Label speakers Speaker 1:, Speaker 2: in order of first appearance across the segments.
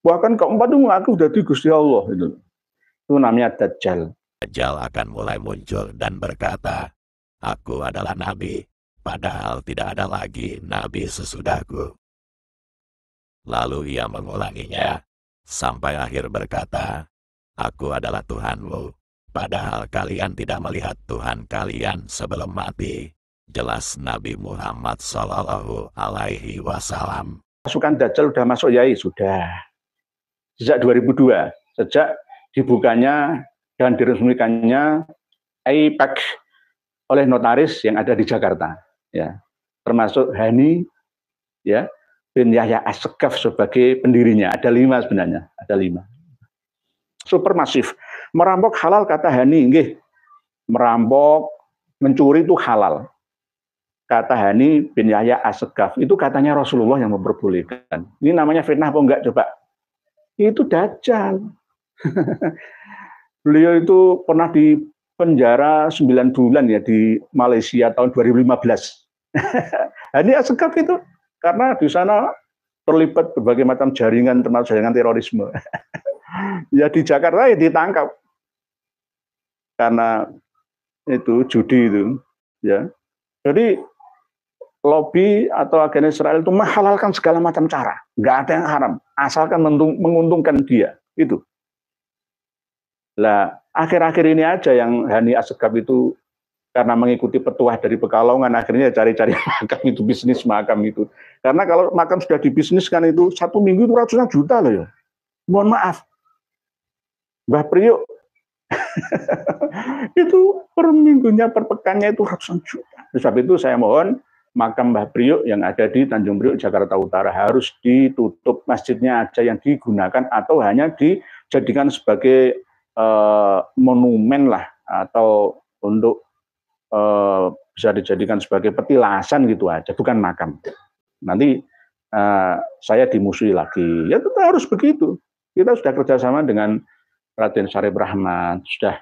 Speaker 1: Bahkan keempat itu mengaku dari Gusti Allah itu. Itu namanya Dajjal.
Speaker 2: Dajjal akan mulai muncul dan berkata, "Aku adalah nabi, padahal tidak ada lagi nabi sesudahku." Lalu ia mengulanginya sampai akhir berkata, "Aku adalah Tuhanmu, padahal kalian tidak melihat Tuhan kalian sebelum mati." Jelas Nabi Muhammad Sallallahu Alaihi Wasallam.
Speaker 1: Pasukan Dajjal sudah masuk ya, sudah. Sejak 2002, sejak dibukanya dan diresmikannya AIPAC oleh notaris yang ada di Jakarta, ya, termasuk Hani, ya, bin Yahya Assegaf sebagai pendirinya. Ada 5 sebenarnya, ada 5. Supermasif. Merampok halal kata Hani, nggih. Merampok, mencuri itu halal. Kata Hani bin Yahya Assegaf, itu katanya Rasulullah yang memperbolehkan. Ini namanya fitnah apa enggak coba? Itu Dajjal. Beliau itu pernah di penjara 9 bulan ya di Malaysia tahun 2015. Hani Assegaf itu karena di sana terlibat berbagai macam jaringan termasuk jaringan terorisme. Ya di Jakarta ya ditangkap karena itu judi itu, ya. Jadi lobby atau agen Israel itu menghalalkan segala macam cara, nggak ada yang haram, asalkan menguntungkan dia, itu. Lah akhir-akhir ini aja yang Hani Assegaf itu karena mengikuti petuah dari Pekalongan akhirnya cari-cari makam itu, bisnis makam itu. Karena kalau makam sudah dibisniskan itu 1 minggu itu ratusan juta loh ya. Mohon maaf, Mbah Priok itu per minggunya, per pekannya itu ratusan juta. Sebab itu saya mohon makam Mbah Priok yang ada di Tanjung Priok, Jakarta Utara harus ditutup, masjidnya aja yang digunakan atau hanya dijadikan sebagai monumen lah, atau untuk bisa dijadikan sebagai petilasan gitu aja, bukan makam. Nanti saya dimusuhi lagi. Ya tetap harus begitu. Kita sudah kerjasama dengan Raden Syarif Rahmat, sudah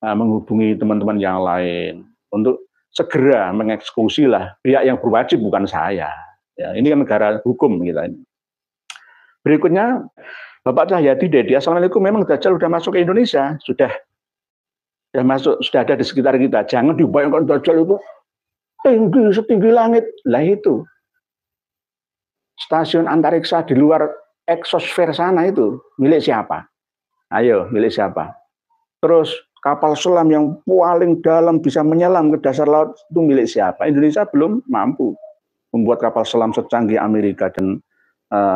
Speaker 1: menghubungi teman-teman yang lain untuk segera mengeksekusi lah pihak yang berwajib, bukan saya. Ya, ini kan negara hukum kita ini. Berikutnya, Bapak Cahyadi Dedi, Assalamualaikum, memang Dajjal sudah masuk ke Indonesia, sudah masuk, sudah ada di sekitar kita. Jangan dibayangkan Dajjal itu tinggi setinggi langit. Lah itu stasiun antariksa di luar eksosfer sana itu milik siapa? Ayo, milik siapa? Terus kapal selam yang paling dalam bisa menyelam ke dasar laut itu milik siapa? Indonesia belum mampu membuat kapal selam secanggih Amerika dan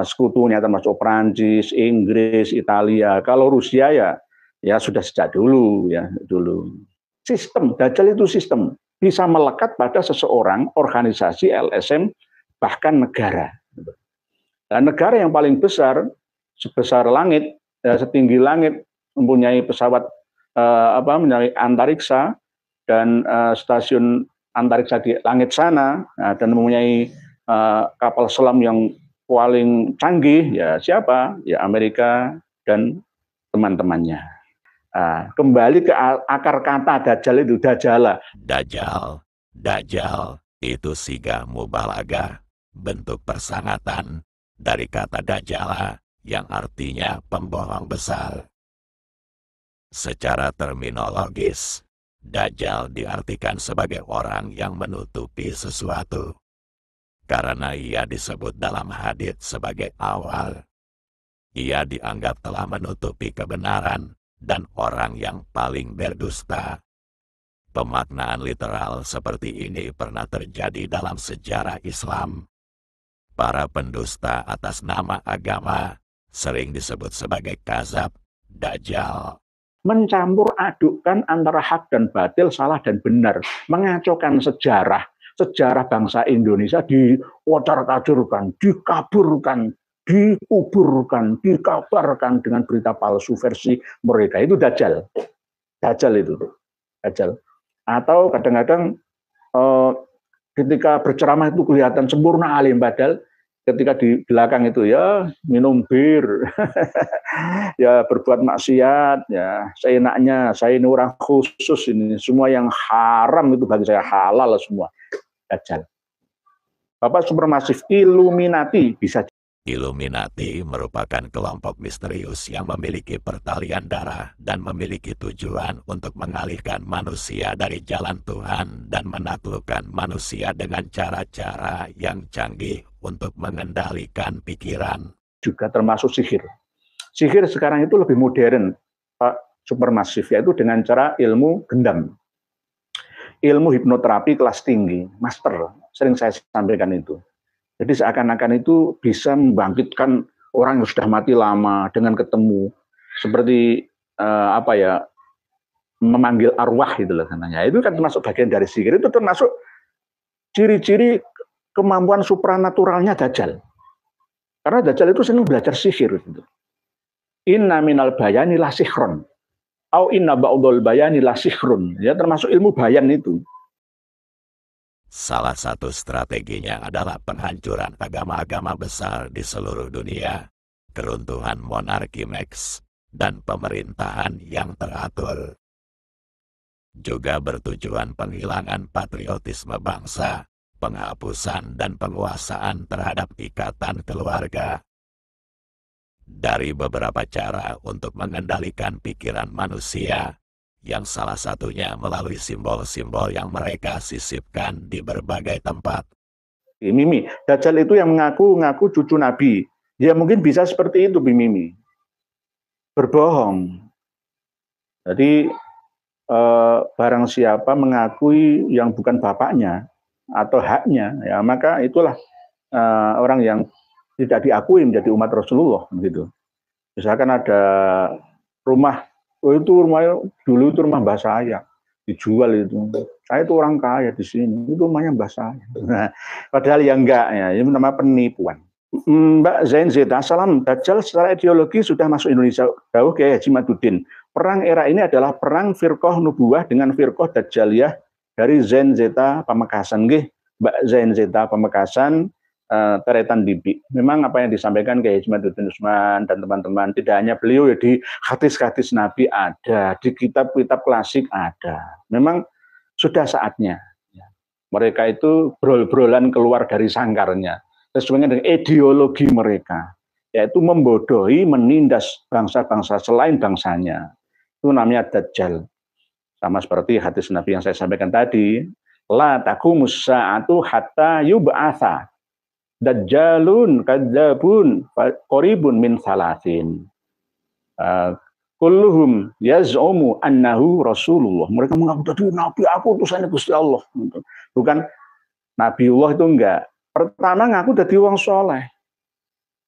Speaker 1: sekutunya, termasuk Prancis, Inggris, Italia. Kalau Rusia ya sudah sejak dulu ya dulu. Sistem Dajjal itu sistem bisa melekat pada seseorang, organisasi, LSM, bahkan negara. Dan negara yang paling besar, sebesar langit, setinggi langit, mempunyai pesawat mempunyai antariksa dan stasiun antariksa di langit sana, dan mempunyai kapal selam yang paling canggih, ya siapa? Ya Amerika dan teman-temannya. Kembali ke akar kata Dajjal itu, Dajjala.
Speaker 2: Dajjal itu siga mubalaghah, bentuk persangatan dari kata Dajjala yang artinya pembohong besar. Secara terminologis, Dajjal diartikan sebagai orang yang menutupi sesuatu, karena ia disebut dalam hadits sebagai awal. Ia dianggap telah menutupi kebenaran dan orang yang paling berdusta. Pemaknaan literal seperti ini pernah terjadi dalam sejarah Islam. Para pendusta atas nama agama sering disebut sebagai kazab, Dajjal.
Speaker 1: Mencampur adukkan antara hak dan batil, salah dan benar, mengacaukan sejarah bangsa Indonesia, dikocar-kacurkan, dikaburkan, dikuburkan, dikabarkan dengan berita palsu versi mereka. Itu Dajjal. Dajjal itu. Dajjal. Atau kadang-kadang ketika berceramah itu kelihatan sempurna alim, padahal ketika di belakang itu ya minum bir, ya berbuat maksiat, ya seenaknya, saya ini orang khusus, ini semua yang haram itu bagi saya halal semua. Dajjal. Bapak Supermasif, Illuminati bisa.
Speaker 2: Illuminati merupakan kelompok misterius yang memiliki pertalian darah dan memiliki tujuan untuk mengalihkan manusia dari jalan Tuhan dan menaklukkan manusia dengan cara-cara yang canggih untuk mengendalikan pikiran.
Speaker 1: Juga termasuk sihir. Sihir sekarang itu lebih modern, Pak, supermasif, yaitu dengan cara ilmu gendam. Ilmu hipnoterapi kelas tinggi, master, sering saya sampaikan itu. Jadi seakan-akan itu bisa membangkitkan orang yang sudah mati lama dengan ketemu, seperti memanggil arwah gitu loh katanya. Itu kan termasuk bagian dari sihir. Itu termasuk ciri-ciri kemampuan supranaturalnya Dajjal. Karena Dajjal itu senang belajar sihir gitu. Inna minal bayani la sihrun. Au inna ba'dul bayani la sihrun. Ya, termasuk ilmu bayan itu.
Speaker 2: Salah satu strateginya adalah penghancuran agama-agama besar di seluruh dunia, keruntuhan monarki Max, dan pemerintahan yang teratur. Juga bertujuan penghilangan patriotisme bangsa, penghapusan dan penguasaan terhadap ikatan keluarga. Dari beberapa cara untuk mengendalikan pikiran manusia, yang salah satunya melalui simbol-simbol yang mereka sisipkan di berbagai tempat.
Speaker 1: Mimi, Dajjal itu yang mengaku cucu Nabi. Ya mungkin bisa seperti itu, Mimi. Berbohong. Jadi barang siapa mengakui yang bukan bapaknya atau haknya, ya maka itulah orang yang tidak diakui menjadi umat Rasulullah gitu. Misalkan ada rumah, itu rumahnya dulu itu rumah mbah saya, dijual itu. Saya itu orang kaya di sini, itu rumahnya mbah saya. Nah, padahal ya enggak ya, ini namanya penipuan. Mbak Zain Zeta, salam. Dajjal secara ideologi sudah masuk Indonesia. Jauh Kiai Haji Maduddin. Perang era ini adalah perang firqah nubuwah dengan firqah Dajjaliyah dari Zain Zeta Pamekasan. Mbak Zain Zeta Pamekasan, Teretan Dibi. Memang apa yang disampaikan Kiai Haji Maduddin Usman dan teman-teman, tidak hanya beliau ya, di hadis-hadis Nabi ada, di kitab-kitab klasik ada. Memang sudah saatnya mereka itu brol-brolan keluar dari sangkarnya sesuai dengan ideologi mereka, yaitu membodohi, menindas bangsa-bangsa selain bangsanya. Itu namanya Dajjal. Sama seperti hadis Nabi yang saya sampaikan tadi, la taqumus sa'atu hatta yub'atsa Dajjalun kadzabun qaribun min salasin. Kulluhum yaz'umu annahu Rasulullah. Mereka mengaku tadi Nabi, aku utusannya Gusti Allah. Bukan Nabiullah itu enggak. Pertama ngaku dadi wong soleh.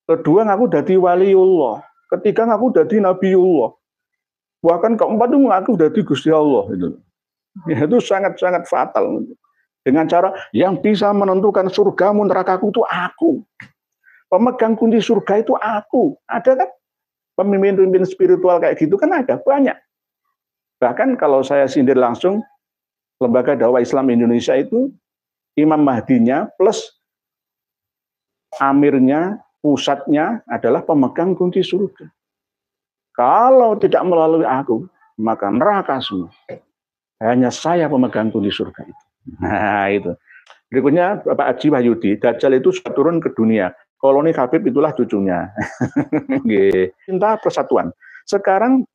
Speaker 1: Kedua ngaku dadi waliullah. Ketiga ngaku dadi Nabiullah. Bahkan keempat itu ngaku dadi Gusti Allah. Itu sangat-sangat fatal. Dengan cara yang bisa menentukan surgamu nerakaku itu aku. Pemegang kunci surga itu aku. Ada kan? Pemimpin-pemimpin spiritual kayak gitu kan ada, banyak. Bahkan kalau saya sindir langsung, Lembaga Dakwah Islam Indonesia itu Imam Mahdinya plus amirnya, pusatnya adalah pemegang kunci surga. Kalau tidak melalui aku, maka neraka semua. Hanya saya pemegang kunci surga itu. Nah itu. Berikutnya Bapak Haji Wahyudi, Dajjal itu sudah turun ke dunia. Koloni Habib itulah cucunya. Cinta persatuan. Sekarang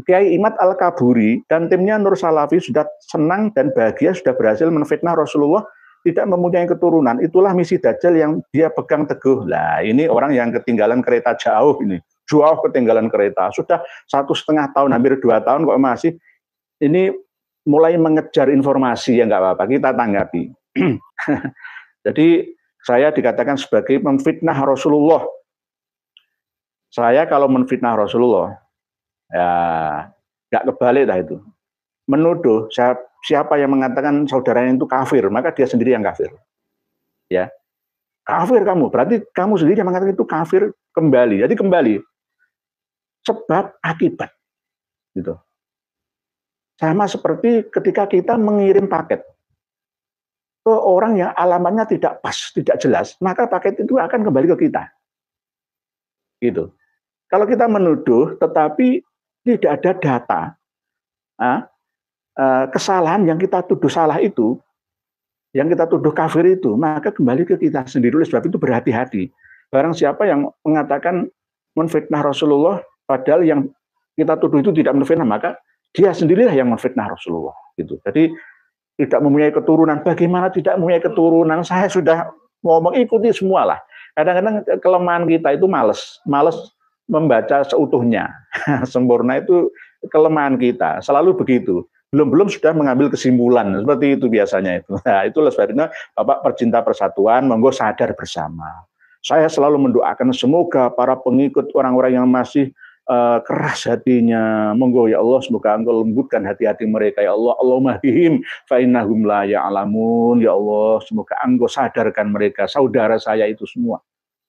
Speaker 1: Kiai Imad Al-Kaburi dan timnya Nur Salafi sudah senang dan bahagia sudah berhasil menfitnah Rasulullah tidak mempunyai keturunan. Itulah misi Dajjal yang dia pegang teguh. Lah ini orang yang ketinggalan kereta jauh ini. Jauh ketinggalan kereta. Sudah 1,5 tahun, hampir 2 tahun kok masih ini mulai mengejar informasi, ya nggak apa-apa, kita tanggapi. Jadi saya dikatakan sebagai memfitnah Rasulullah. Saya kalau menfitnah Rasulullah, ya nggak kebalik dah itu. Menuduh siapa yang mengatakan saudaranya itu kafir, maka dia sendiri yang kafir. Ya, kafir kamu, berarti kamu sendiri yang mengatakan itu kafir kembali. Jadi kembali sebab akibat, gitu. Sama seperti ketika kita mengirim paket ke orang yang alamatnya tidak pas, tidak jelas, maka paket itu akan kembali ke kita. Gitu. Kalau kita menuduh, tetapi tidak ada data, kesalahan yang kita tuduh salah itu, yang kita tuduh kafir itu, maka kembali ke kita sendiri. Oleh sebab itu berhati-hati. Barang siapa yang mengatakan menfitnah Rasulullah, padahal yang kita tuduh itu tidak menfitnah, maka dia sendirilah yang menfitnah Rasulullah. Gitu. Jadi tidak mempunyai keturunan. Bagaimana tidak mempunyai keturunan? Saya sudah ngomong ikuti semua lah. Kadang-kadang kelemahan kita itu males membaca seutuhnya. Sempurna itu kelemahan kita, selalu begitu. Belum sudah mengambil kesimpulan, seperti itu biasanya itu. Nah, itulah sebabnya Bapak pecinta persatuan, monggo sadar bersama. Saya selalu mendoakan semoga para pengikut orang-orang yang masih keras hatinya, monggo ya Allah, semoga Engkau lembutkan hati-hati mereka ya Allah. Allahumma bihim fa innahum la ya'lamun. Ya Allah, semoga Engkau sadarkan mereka, saudara saya itu semua.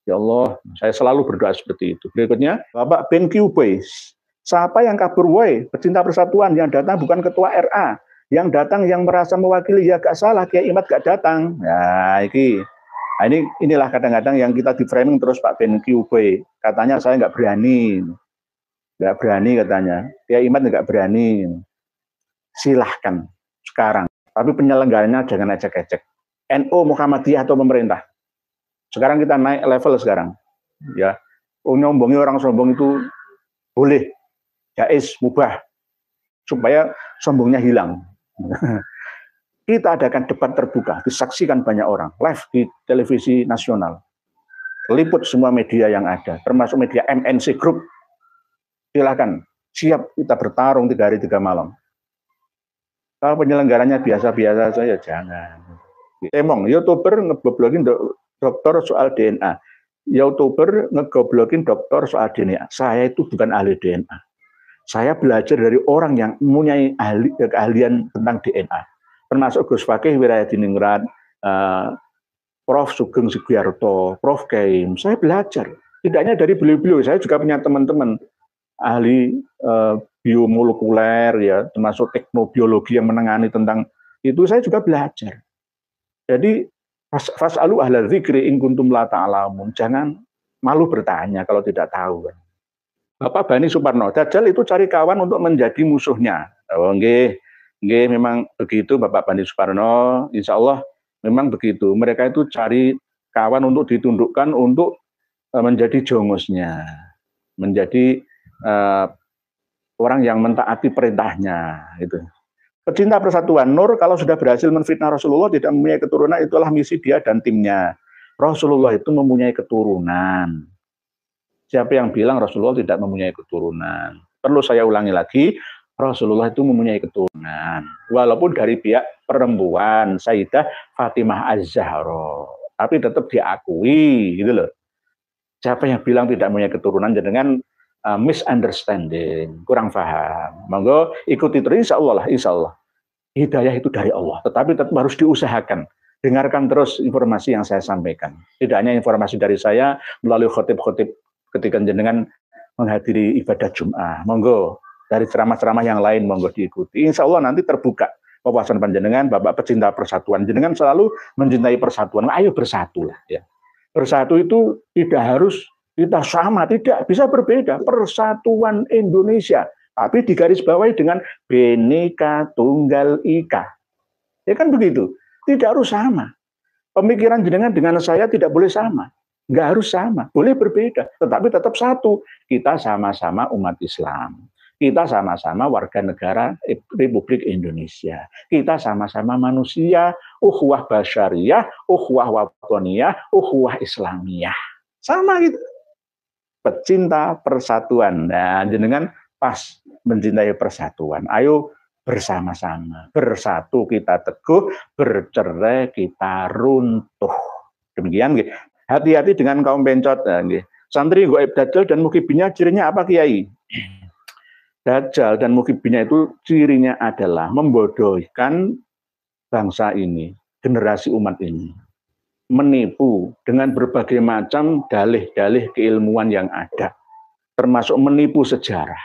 Speaker 1: Ya Allah, saya selalu berdoa seperti itu. Berikutnya, Bapak Ben Boy. Siapa yang kabur woi? Pecinta persatuan yang datang bukan ketua RA. Yang datang yang merasa mewakili ya gak salah, Kiai Imad gak datang. Ya, inilah kadang-kadang yang kita di framing terus Pak Ben Boy. Katanya saya nggak berani. Nggak berani katanya. Kiai Imad nggak berani. Silahkan sekarang. Tapi penyelenggaranya jangan ecek-ecek. NU, Muhammadiyah atau pemerintah. Sekarang kita naik level sekarang. Ya, nyombongi orang sombong itu boleh, jais, mubah, supaya sombongnya hilang. Kita adakan debat terbuka, disaksikan banyak orang, live di televisi nasional, liput semua media yang ada, termasuk media MNC Group. Silakan, siap kita bertarung 3 hari 3 malam. Kalau penyelenggaranya biasa-biasa saja, jangan. Emong, YouTuber ngeboblokin dokter soal DNA. YouTuber ngegoblokin dokter soal DNA. Saya itu bukan ahli DNA. Saya belajar dari orang yang mempunyai keahlian tentang DNA. Termasuk Gus Fakih Wirayadiningrat, Prof. Sugeng Sugiarto, Prof. Kaim. Saya belajar. Tidak hanya dari beliau-beliau, saya juga punya teman-teman ahli biomolekuler, ya, termasuk teknobiologi yang menangani tentang itu, saya juga belajar. Jadi fas'alu ahla dzikri in kuntum la ta'lamun. Jangan malu bertanya kalau tidak tahu. Bapak Bani Suparno, Dajjal itu cari kawan untuk menjadi musuhnya. Oh, nggih, memang begitu Bapak Bani Suparno. Insya Allah memang begitu. Mereka itu cari kawan untuk ditundukkan untuk menjadi jongosnya, menjadi orang yang mentaati perintahnya. Itu. Pecinta persatuan, Nur kalau sudah berhasil menfitnah Rasulullah tidak mempunyai keturunan, itulah misi dia dan timnya. Rasulullah itu mempunyai keturunan. Siapa yang bilang Rasulullah tidak mempunyai keturunan? Perlu saya ulangi lagi, Rasulullah itu mempunyai keturunan. Walaupun dari pihak perempuan, Sayyidah Fatimah Az-Zahra. Tapi tetap diakui, gitu loh. Siapa yang bilang tidak mempunyai keturunan dengan misunderstanding, kurang paham. Monggo ikuti terus, insya Allah. Hidayah itu dari Allah, tetapi tetap harus diusahakan. Dengarkan terus informasi yang saya sampaikan. Tidak hanya informasi dari saya melalui khotib-khotib ketika jenengan menghadiri ibadah Jum'ah. Monggo dari ceramah-ceramah yang lain monggo diikuti. Insya Allah nanti terbuka wawasan panjenengan, Bapak pecinta persatuan. Jenengan selalu mencintai persatuan. Ayo bersatulah ya. Bersatu itu tidak harus kita sama, tidak, bisa berbeda. Persatuan Indonesia, tapi digarisbawahi dengan Bhinneka Tunggal Ika. Ya kan begitu. Tidak harus sama. Pemikiran jenengan dengan saya tidak boleh sama. Nggak harus sama, boleh berbeda. Tetapi tetap satu. Kita sama-sama umat Islam. Kita sama-sama warga negara Republik Indonesia. Kita sama-sama manusia, ukhuwah basyariyah, ukhuwah watoniyah, ukhuwah islamiyah. Sama gitu. Pecinta persatuan. Nah, jenengan pas mencintai persatuan. Ayo bersama-sama. Bersatu kita teguh, bercerai kita runtuh. Demikian. Hati-hati dengan kaum bencot. Santri goib Dajjal dan mukibinya cirinya apa Kiai? Dajjal dan mukibinya itu cirinya adalah membodohkan bangsa ini, generasi umat ini. Menipu dengan berbagai macam dalih-dalih keilmuan yang ada. Termasuk menipu sejarah.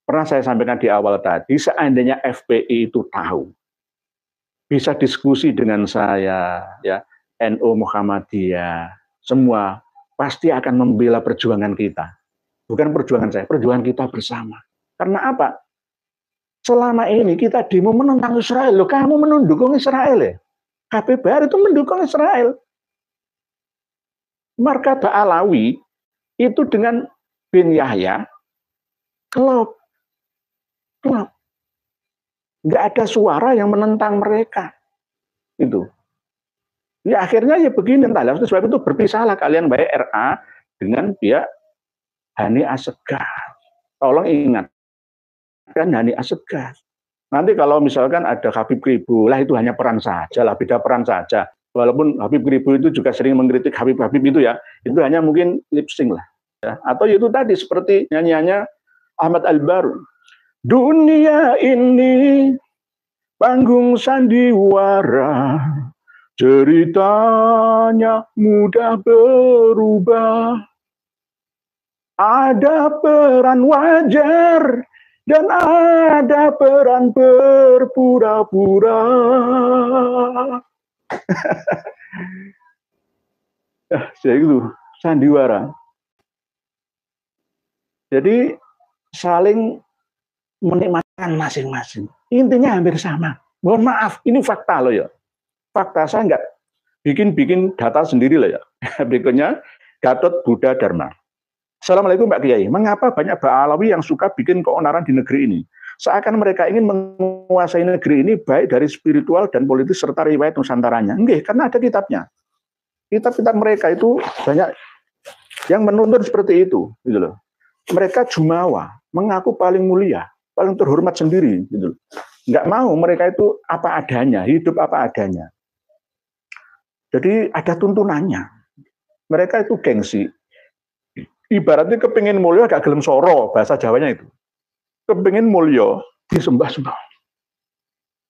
Speaker 1: Pernah saya sampaikan di awal tadi, seandainya FPI itu tahu, bisa diskusi dengan saya, ya, NU Muhammadiyah, semua pasti akan membela perjuangan kita. Bukan perjuangan saya, perjuangan kita bersama. Karena apa? Selama ini kita demo menentang Israel. Loh, kamu mendukung Israel ya? KPBR itu mendukung Israel. Markabah Alawi itu dengan bin Yahya klop. Nggak ada suara yang menentang mereka. Itu. Ya akhirnya ya begini, entahlah. Sebab itu berpisahlah kalian baik RA dengan pihak Hani Assegaf. Tolong ingat, kan Hani Assegaf. Nanti kalau misalkan ada Habib Kribo, lah itu hanya peran saja lah, beda peran saja. Walaupun Habib Kribo itu juga sering mengkritik Habib-Habib itu ya, itu hanya mungkin lip sync lah. Ya. Atau itu tadi seperti nyanyiannya Ahmad Al-Baru. Dunia ini panggung sandiwara, ceritanya mudah berubah. Ada peran wajar dan ada peran berpura-pura. Jadi itu sandiwara. Jadi saling menikmatkan masing-masing. Intinya hampir sama. Mohon maaf, ini fakta loh ya. Fakta, saya nggak bikin data sendiri loh ya. Berikutnya, Gatot Buddha Dharma. Assalamualaikum Mbak Kiai. Mengapa banyak Ba'alawi yang suka bikin keonaran di negeri ini? Seakan mereka ingin menguasai negeri ini baik dari spiritual dan politis serta riwayat Nusantaranya. Enggak, karena ada kitabnya. Kitab-kitab mereka itu banyak yang menuntun seperti itu, gitu loh. Mereka jumawa, mengaku paling mulia, paling terhormat sendiri, gitu loh. Nggak mau, mereka itu apa adanya, hidup apa adanya. Jadi ada tuntunannya. Mereka itu gengsi. Ibaratnya kepingin mulia agak gelem soro, bahasa Jawanya itu. Kepingin mulia, disembah-sembah.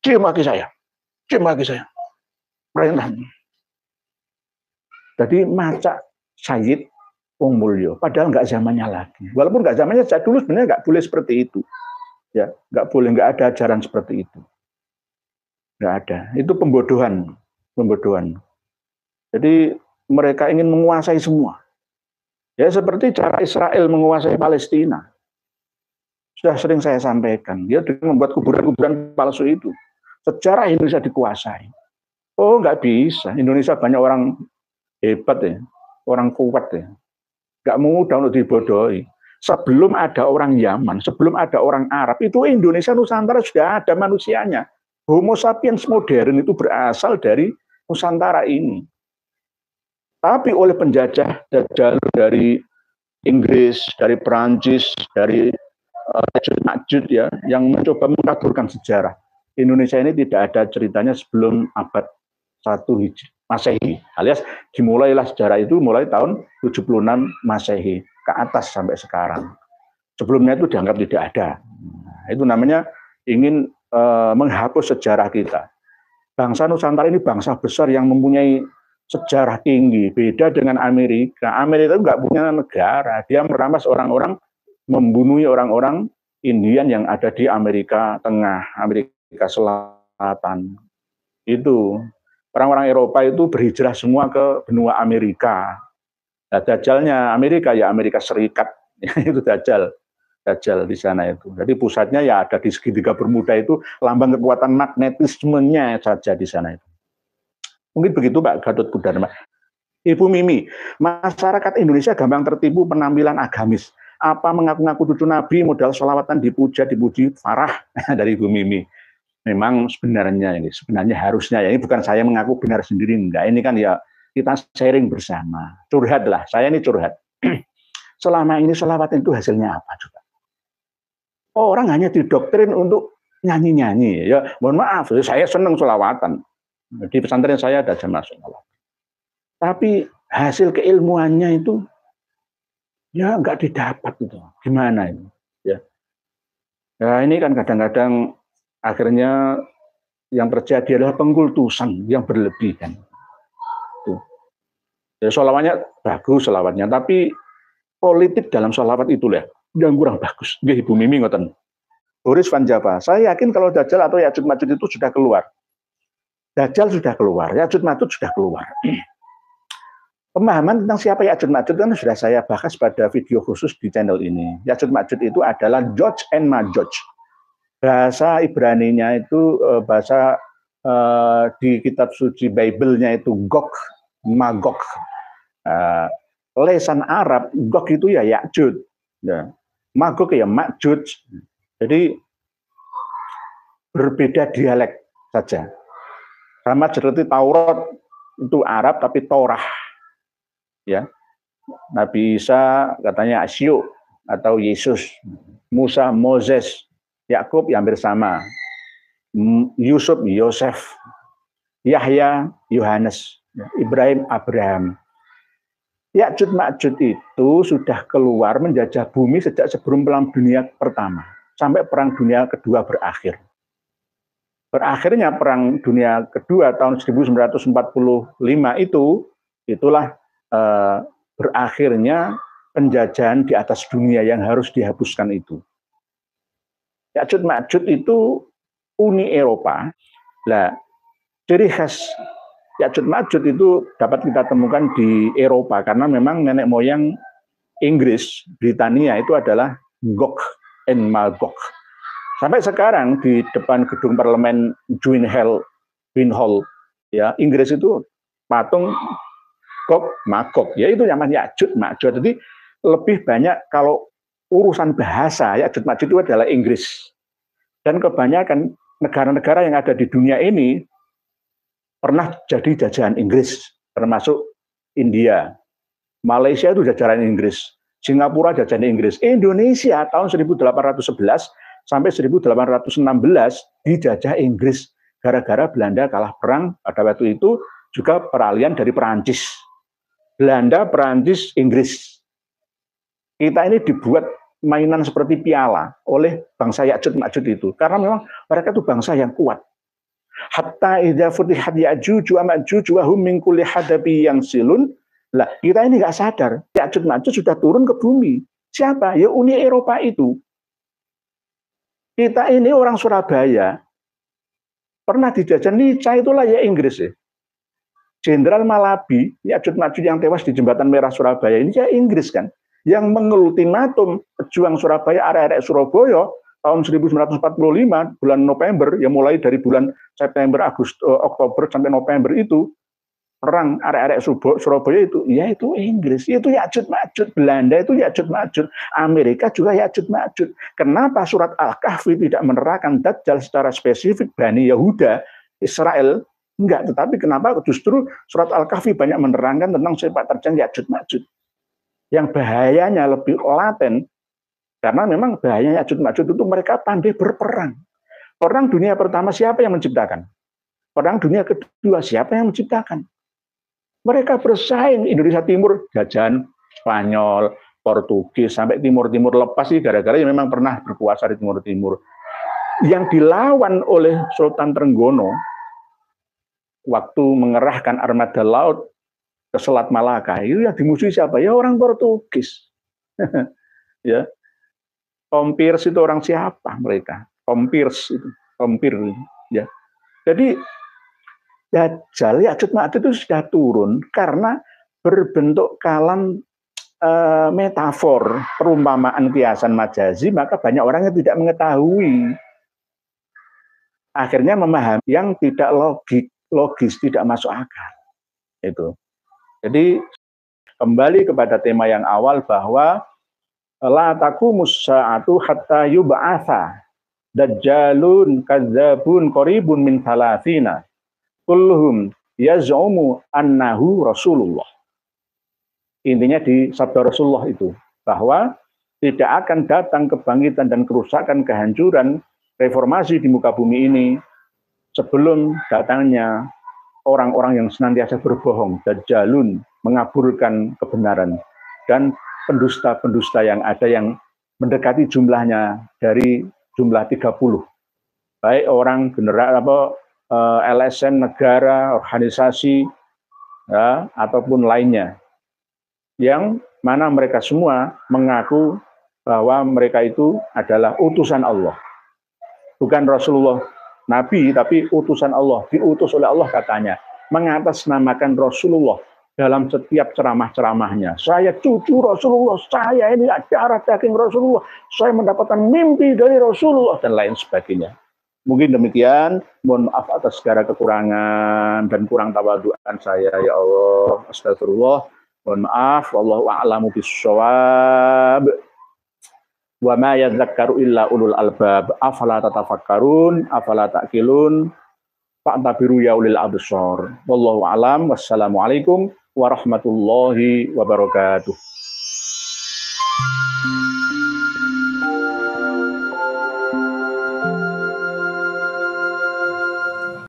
Speaker 1: Cium kaki saya. Perintah. Jadi macak Sayyid wong mulya, padahal nggak zamannya lagi. Walaupun nggak zamannya, sejak dulu sebenarnya nggak boleh seperti itu. Ya, nggak boleh, nggak ada ajaran seperti itu. Nggak ada. Itu pembodohan. Jadi mereka ingin menguasai semua. Ya seperti cara Israel menguasai Palestina. Sudah sering saya sampaikan. Dia dengan membuat kuburan-kuburan palsu itu. Sejarah Indonesia dikuasai. Oh nggak bisa. Indonesia banyak orang hebat ya, orang kuat ya. Nggak mudah untuk dibodohi. Sebelum ada orang Yaman, sebelum ada orang Arab, itu Indonesia Nusantara sudah ada manusianya. Homo sapiens modern itu berasal dari Nusantara ini. Tapi oleh penjajah dari Inggris, dari Perancis, dari Majud ya, yang mencoba mengkaburkan sejarah. Indonesia ini tidak ada ceritanya sebelum abad 1 Masehi, alias dimulailah sejarah itu mulai tahun 76 Masehi ke atas sampai sekarang. Sebelumnya itu dianggap tidak ada. Nah, itu namanya ingin menghapus sejarah kita. Bangsa Nusantara ini bangsa besar yang mempunyai sejarah tinggi, beda dengan Amerika. Amerika itu nggak punya negara, dia merampas orang-orang, membunuh orang-orang Indian yang ada di Amerika Tengah, Amerika Selatan. Itu orang-orang Eropa itu berhijrah semua ke benua Amerika. Nah, dajalnya Amerika ya Amerika Serikat, itu dajal di sana itu. Jadi pusatnya ya ada di segitiga Bermuda itu, lambang kekuatan magnetismenya saja di sana itu. Mungkin begitu Pak Gatot Buddha Dharma. Ibu Mimi, masyarakat Indonesia gampang tertipu penampilan agamis. Apa mengaku-ngaku cucu Nabi, modal sholawatan dipuji farah dari Ibu Mimi. Memang sebenarnya harusnya ya, ini bukan saya mengaku benar sendiri, enggak. Ini kan ya kita sharing bersama. Curhat lah, saya ini curhat. Selama ini sholawatan itu hasilnya apa juga? Orang hanya didoktrin untuk nyanyi-nyanyi. Ya, mohon maaf, saya senang sholawatan. Di pesantren saya ada jamaah sholawat. Tapi hasil keilmuannya itu ya nggak didapat itu. Gimana ini? Ya. Ya ini kan kadang-kadang akhirnya yang terjadi adalah pengkultusan yang berlebihan. Tuh. Ya sholawatnya bagus sholawatnya, tapi politik dalam sholawat itu lah yang kurang bagus. Nggih Ibu Mimi ngoten. Boris Van Java, saya yakin kalau Dajjal atau Ya'juj Ma'juj itu sudah keluar. Dajjal sudah keluar, Ya'juj Ma'juj sudah keluar. Pemahaman tentang siapa Ya'juj Ma'juj kan sudah saya bahas pada video khusus di channel ini. Ya'juj Ma'juj itu adalah Joj and Majoj. Bahasa Ibrani-nya itu bahasa di kitab suci Bible-nya itu Gog, Magog. lesan Arab, Gog itu ya Ya'jud, ya. Magog ya Ma'jud. Jadi berbeda dialek saja. Sama seperti Taurat itu Arab tapi Torah, ya. Nabi Isa katanya Asyuk atau Yesus, Musa Moses, Yakub ya hampir sama, Yusuf Yosef, Yahya Yohanes, Ibrahim Abraham. Ya'jud Ma'jud itu sudah keluar menjajah bumi sejak sebelum Perang Dunia Pertama sampai Perang Dunia Kedua berakhir. Berakhirnya Perang Dunia Kedua tahun 1945 itulah berakhirnya penjajahan di atas dunia yang harus dihapuskan itu. Ya'jud Ma'jud itu Uni Eropa. Nah, ciri khas Ya'jud Ma'jud itu dapat kita temukan di Eropa karena memang nenek moyang Inggris, Britania itu adalah Gog and Magog. Sampai sekarang di depan gedung parlemen Winhall, ya Inggris itu patung Gog Magog, ya itu namanya Ya'jud Ma'jud. Jadi lebih banyak kalau urusan bahasa Ya'jud Ma'jud itu adalah Inggris. Dan kebanyakan negara-negara yang ada di dunia ini pernah jadi jajahan Inggris, termasuk India, Malaysia itu jajahan Inggris, Singapura jajahan Inggris, Indonesia tahun 1811 sampai 1816 dijajah Inggris gara-gara Belanda kalah perang pada waktu itu, juga peralihan dari Perancis. Belanda, Perancis, Inggris. Kita ini dibuat mainan seperti piala oleh bangsa Ya'jud Ma'jud itu. Karena memang mereka itu bangsa yang kuat. Hatta idza futihat Ya'juj wa Ma'juj wa hum min kulli hadabi yansilun. Lah, kita ini nggak sadar, Ya'jud Ma'juj sudah turun ke bumi. Siapa? Ya Uni Eropa itu. Kita ini orang Surabaya. Pernah dijajah Nica itulah ya Inggris ya. Jenderal Malabi, Ya'jud Ma'jud yang tewas di Jembatan Merah Surabaya ini ya Inggris kan, yang mengultimatum pejuang Surabaya, arek-arek Surabaya tahun 1945 bulan November, ya mulai dari bulan September, Agustus, Oktober sampai November itu perang arek-arek Surabaya itu, ya itu Inggris, itu Ya'jud Ma'jud. Belanda itu Ya'jud Ma'jud, Amerika juga Ya'jud Ma'jud. Kenapa surat Al-Kahfi tidak menerangkan Dajjal secara spesifik Bani Yahuda, Israel? Enggak, tetapi kenapa justru surat Al-Kahfi banyak menerangkan tentang sepak terjang Ya'jud Ma'jud. Yang bahayanya lebih laten, karena memang bahayanya Ya'jud Ma'jud itu mereka pandai berperang. Perang Dunia Pertama siapa yang menciptakan? Perang Dunia Kedua siapa yang menciptakan? Mereka bersaing, Indonesia Timur jajahan Spanyol, Portugis, sampai Timur-Timur lepas sih gara-gara yang memang pernah berkuasa di Timur-Timur. Yang dilawan oleh Sultan Trenggono waktu mengerahkan armada laut ke Selat Malaka, itu yang dimusuhi siapa? Ya orang Portugis. Ya. Tompirs itu orang siapa mereka? Tompirs itu, Tompir ya. Jadi Dajjal Ya'jud Ma'jud itu sudah turun karena berbentuk kalam metafor, perumpamaan, kiasan, majazi, maka banyak orang yang tidak mengetahui. Akhirnya memahami yang tidak logis, tidak masuk akal. Itu. Jadi kembali kepada tema yang awal bahwa la taqumus sa'atu hatta yub'atsa dajjalun kadzabun qaribun min thalathina kulluhum yaz'umu annahu Rasulullah. Intinya di sabda Rasulullah itu bahwa tidak akan datang kebangkitan dan kerusakan, kehancuran, reformasi di muka bumi ini sebelum datangnya orang-orang yang senantiasa berbohong, dajjalun, mengaburkan kebenaran, dan pendusta-pendusta yang ada yang mendekati jumlahnya dari jumlah 30. Baik orang general LSM, negara, organisasi, ya, ataupun lainnya, yang mana mereka semua mengaku bahwa mereka itu adalah utusan Allah. Bukan Rasulullah Nabi, tapi utusan Allah, diutus oleh Allah katanya, mengatasnamakan Rasulullah dalam setiap ceramah-ceramahnya. Saya cucu Rasulullah, saya ini darah daging Rasulullah, saya mendapatkan mimpi dari Rasulullah, dan lain sebagainya. Mungkin demikian, mohon maaf atas segala kekurangan dan kurang tawaduan saya, ya Allah, astagfirullah. Mohon maaf, wallahu a'lamu bissawab. Wa ma yadzakkaru illa ulul albab. Afala tatafakkarun, afala ta'qilun. Fa'tabiru ya ulil absar. Wallahu a'lam. Wassalamualaikum warahmatullahi wabarakatuh.